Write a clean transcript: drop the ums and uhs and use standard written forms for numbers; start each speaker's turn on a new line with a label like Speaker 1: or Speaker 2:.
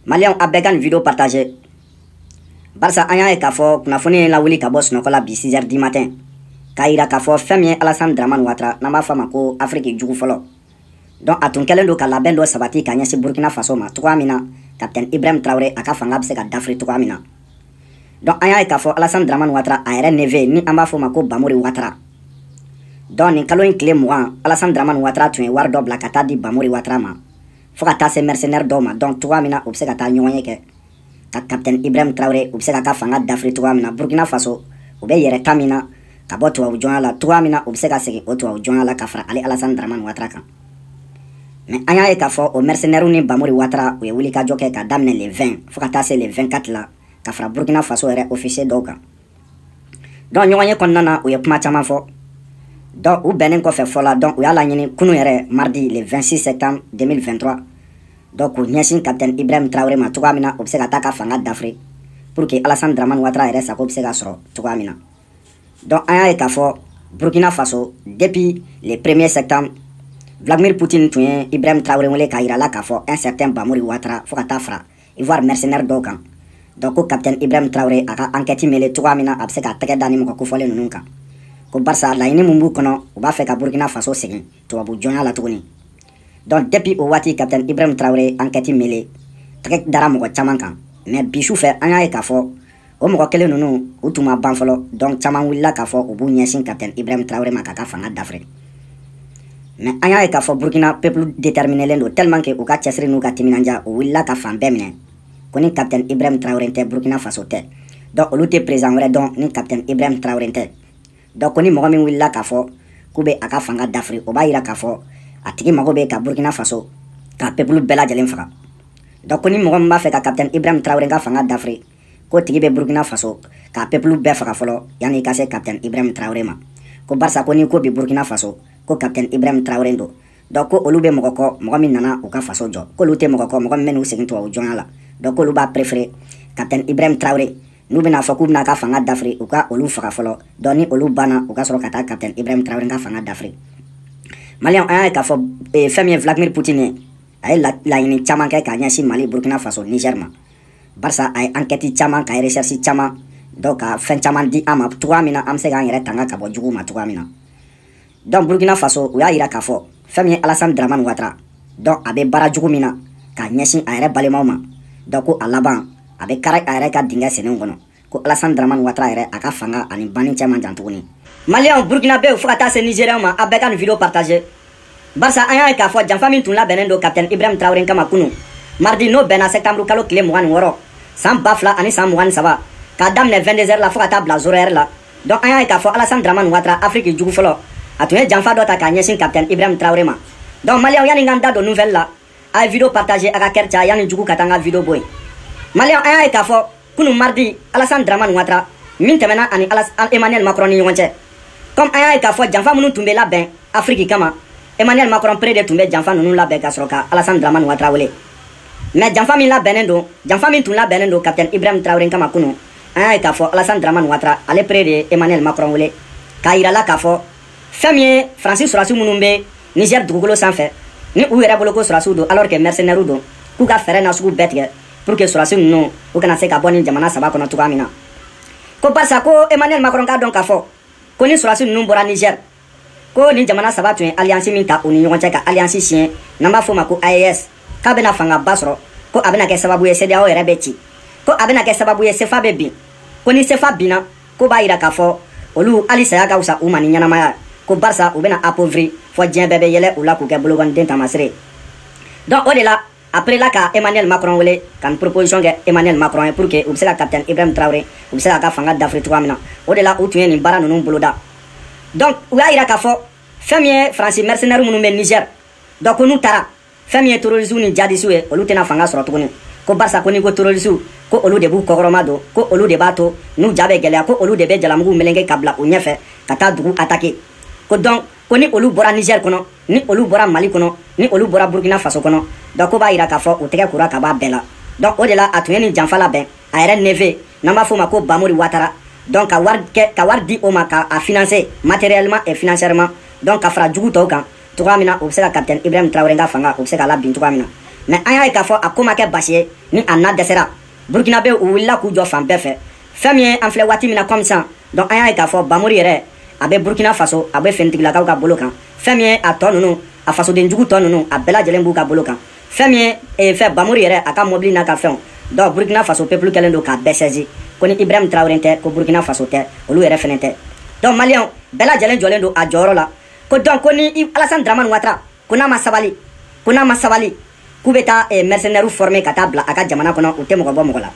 Speaker 1: Malien a bɛɛ ka nin vidéo partagé. Barisa an y'a ye k'a fɔ kunnafoni la wuli ka bɔ sunɔgɔ la bi 6h du matin. K'a yira k'a fɔ fɛn min ye Alassane Dramane Ouattara n'an b'a fɔ a ma ko Afrique jugu fɔlɔ. Donc a tun kɛlen don ka labɛn dɔ sabati ka ɲɛsin Burkina Faso ma cogoya min na Capitaine Ibrahim Traoré a ka fanga bɛ se ka dafiri cogoya min na. Donc an y'a ye k'a fɔ Alassane Dramane Ouattara a yɛrɛ neveu ni an b'a fɔ o ma ko Bamori Ouattara. Donc nin kalo in tile 20 Alassane Dramane Ouattara tun ye wari dɔ bila ka taa di Bamori Ouattara ma fo ka taa se mercenaire dɔw ma donc cogoya min na u bɛ se ka taa ɲɔgɔn ye kɛ ka Capitaine Ibrahim Traoré u bɛ se ka ka fanga dafiri cogoya min na Burkina Faso u bɛ yɛrɛ ta min na ka bɔ tubabu jɔnya la cogoya min na u bɛ se ka segin o tubabu jɔnya la ka fara ale Alassane Dramane Ouattara kan. Mais an y'a ye k'a fɔ o mercenaire ni Bamori Ouattara u ye wulikajɔ kɛ ka daminɛ le 20 fo ka taa se le 24 la ka fara Burkina Faso yɛrɛ officier dɔw kan. Donc ɲɔgɔn ye kɔnɔna na u ye kuma caman fɔ. Donc u bɛnnen kɔfɛ fɔla donc u y'a laɲini kunun yɛrɛ mardi le 26 septembre 2023 donc u ɲɛsin Capitaine Ibrahim Traoré ma cogoya min na u bɛ se ka taa ka fanga dafiri pour que Alassane Dramane Ouattara yɛrɛ sago bɛ se ka sɔrɔ cogoya min na. Donc an y'a ye k'a fɔ Burkina Faso depuis le 1er septembre Vladimir Poutine tun ye Ibrahim Traoré wele k'a yira la k'a fɔ un certain Bamori Ouattara fo ka taa fara Ivoire mercenaire dɔw kan. Donc ko Capitaine Ibrahim Traoré a ka enquête mêlée cogoya min na a bɛ se ka tɛgɛ da ni mɔgɔ kofɔlen ninnu kan. Ko barisa laɲini mun b'u kɔnɔ u b'a fɛ ka Burkina Faso segin tubabu jɔnya la tuguni. Donc depuis o waati Capitaine Ibrahim Traoré enquête mêlée tɛgɛ dara mɔgɔ caman kan. Mais bi su fɛ an y'a ye k'a fɔ o mɔgɔ kelen ninnu u tun ma ban fɔlɔ donc caman wulila k'a fɔ u b'u ɲɛsin Capitaine Ibrahim Traoré ma k'a ka fanga dafiri. Mais an y'a ye k'a fɔ Burkina peuple déterminé len don tellement que u ka cɛsiri n'u ka timinanja u wulila ka fan bɛɛ minɛ ko ni Capitaine Ibrahim Traoré tɛ Burkina Faso tɛ. Donc olu tɛ président wɛrɛ dɔn ni Capitaine Ibrahim Traoré tɛ. Donc ko ni mɔgɔ min wulila k'a fɔ k'u bɛ a ka fanga dafiri o b'a yira k'a fɔ a tigi mago bɛ ka Burkina Faso ka peuple bɛɛ lajɛlen faga. Donc ko ni mɔgɔ min b'a fɛ ka Capitaine Ibrahim Traoré ka fanga dafiri ko tigi bɛ Burkina Faso ka peuple bɛɛ faga fɔlɔ yanni i ka se Capitaine Ibrahim Traoré ma. Ko barisa ko ni ko bi Burkina Faso ko Capitaine Ibrahim Traoré don. Donc ko olu bɛ mɔgɔ kɔ mɔgɔ min nana u ka faso jɔ k'olu tɛ mɔgɔ kɔ mɔgɔ min bɛ n'u segin tubabu jɔnya la. Donc k'olu b'a préféré Capitaine Ibrahim Traoré n'u bɛna fɔ k'u bɛna ka fanga dafiri u ka olu faga fɔlɔ donc ni olu banna u ka sɔrɔ ka taa Capitaine Ibrahim Traoré ka fanga dafiri. Malien an y'a ye k'a fɔ fɛn min ye Vladimir Poutine ye a ye laɲini caman kɛ k'a ɲɛsin Mali Burkina Faso Niger ma barisa a ye enquête caman k'a ye recherche caman donc ka fɛn caman di an ma cogoya min na an bɛ se k'an yɛrɛ tanga ka bɔ jugu ma cogoya min na. Donc Burkina Faso u y'a yira k'a fɔ fɛn min ye Alassane Dramane Ouattara donc a bɛ baara jugu min na k'a ɲɛsin a yɛrɛ balimaw ma donc ko a laban a bɛ kari a yɛrɛ ka dingɛ senenw kɔnɔ ko Alassane Dramane Ouattara yɛrɛ a ka fanga ani banni cɛ man jan tuguni. Malien Burkinabé fo ka taa se Nigériens ma a bɛɛ ka nin vidéo partagé barisa an y'a ye k'a fɔ janfa min tun labɛnnen don Capitaine Ibrahim Traoré kama kunun mardi n'o bɛnna septembre kalo tile 26 san 2000 ani san 23 k'a daminɛ 22h la fo ka taa bila 0h la. Donc an y'a ye k'a fɔ Alassane Dramane Ouattara Afrique jugu fɔlɔ a tun ye janfa dɔ ta k'a ɲɛsin Capitaine Ibrahim Traoré ma. Donc Malien yanni n ka da don nouvelle la a ye vidéo partagé a ka kɛri caya yanni jugu ka taa n ka vidéo bɔ yen. Malien an y'a ye k'a fɔ kunun mardi Alassane Dramane Ouattara min tɛmɛna ani Emmanuel Macron ni ɲɔgɔn cɛ comme an y'a ye k'a fɔ janfa minnu tun bɛ labɛn Afrique kama Emmanuel Macron près de tun bɛ janfa ninnu labɛn ka sɔrɔ ka Alassane Dramane Ouattara wele. Mais janfa min tun labɛnnen don Capitaine Ibrahim Traoré kama kunun an y'a ye k'a fɔ Alassane Dramane Ouattara ale près de Emmanuel Macron wele k'a yira la k'a fɔ fɛn min ye Faransi sɔrɔdasiw minnu bɛ Niger dugukolo sanfɛ ni u yɛrɛ bolo ko sɔrɔdasiw don alors que mercenaires don k'u ka fɛɛrɛ na sugu bɛɛ tigɛ pour que sɔrɔdasiw ninnu u kana se ka bɔ nin jamana saba kɔnɔ cogoya min na. Ko barisa ko Emmanuel Macron k'a dɔn k'a fɔ ko ni sɔrɔdasiw ninnu bɔra Niger ko nin jamana saba tun ye alliance min ta u ni ɲɔgɔn cɛ ka alliance siɲɛ n'an b'a fɔ o ma ko AES k'a bɛna fangaba sɔrɔ ko a bɛna kɛ sababu ye CEDEAO yɛrɛ bɛ ci ko a bɛna kɛ sababu ye CFA bɛ bin ko ni CFA binna ko b'a yira k'a fɔ olu hali saya ka wusa u ma ni ɲɛnamaya ko barisa u bɛna appauvrir fɔ diɲɛ bɛɛ bɛ yɛlɛ u la k'u kɛ bolokɔniden tamasire. Donc o de la après la ka Emmanuel Macron wele ka nin proposition kɛ Emmanuel Macron ye pour que u bɛ se ka Capitaine Ibrahim Traoré u bɛ se k'a ka fanga dafiri cogoya min na o de la u tun ye nin baara ninnu boloda. Donc u y'a yira k'a fɔ fɛn min ye Faransi mercenaires minnu bɛ Niger donc ko n'u taara fɛn min ye terroristes ni djihadistes ye olu tɛna fanga sɔrɔ tuguni ko barisa ko n'i ko terroristes ko olu de b'u kɔkɔrɔma don ko olu de b'a to n'u ja bɛ gɛlɛya ko olu de bɛ jalamugu meleke ka bila u ɲɛfɛ ka taa dugu attaquer ko donc ko ni olu bɔra Niger kɔnɔ ni olu bɔra Mali kɔnɔ ni olu bɔra Burkina Faso kɔnɔ donc ko b'a yira k'a fɔ u tɛgɛ kora ka bɔ a bɛɛ la. Donc o de la a tun ye nin janfa labɛn a yɛrɛ neveu n'an b'a fɔ o ma ko Bamori Ouattara donc ka wari di o ma k'a financer matériellement et financièrement donc ka fara jugu tɔw kan cogoya min na u bɛ se ka Capitaine Ibrahim Traoré ka fanga u bɛ se k'a labin cogoya min na. mais an y'a ye k'a fɔ a ko ma kɛ basi ye ni a na dɛsɛra burkinabe u wulila k'u jɔ fan bɛɛ fɛ fɛn min ye an filɛ waati min na comme ça donc an y'a ye k'a fɔ Bamuri yɛrɛ a bɛ Burkina Faso a bɛ finitigilakaw ka bolo kan fɛn min ye a tɔ ninnu a fasodenjugu tɔ ninnu a bɛɛ lajɛlen b'u ka bolo kan fɛn min ye fɛn Bamuri yɛrɛ a ka mobili n'a ka fɛnw donc Burkina Faso peuple kɛlen don k'a bɛɛ saisi ko ni Ibrahim Traoré tɛ ko Burkina Faso tɛ olu yɛrɛ fɛnɛ tɛ donc maliyɛnw bɛɛ lajɛlen jɔlen don a jɔyɔrɔ la ko donc ko ni Alassane Dramane Ouattara ko n'a ma sabali k'u bɛ taa mercenaires former ka taa bila a ka jamana kɔnɔ u tɛ mɔgɔ bɔ mɔgɔ la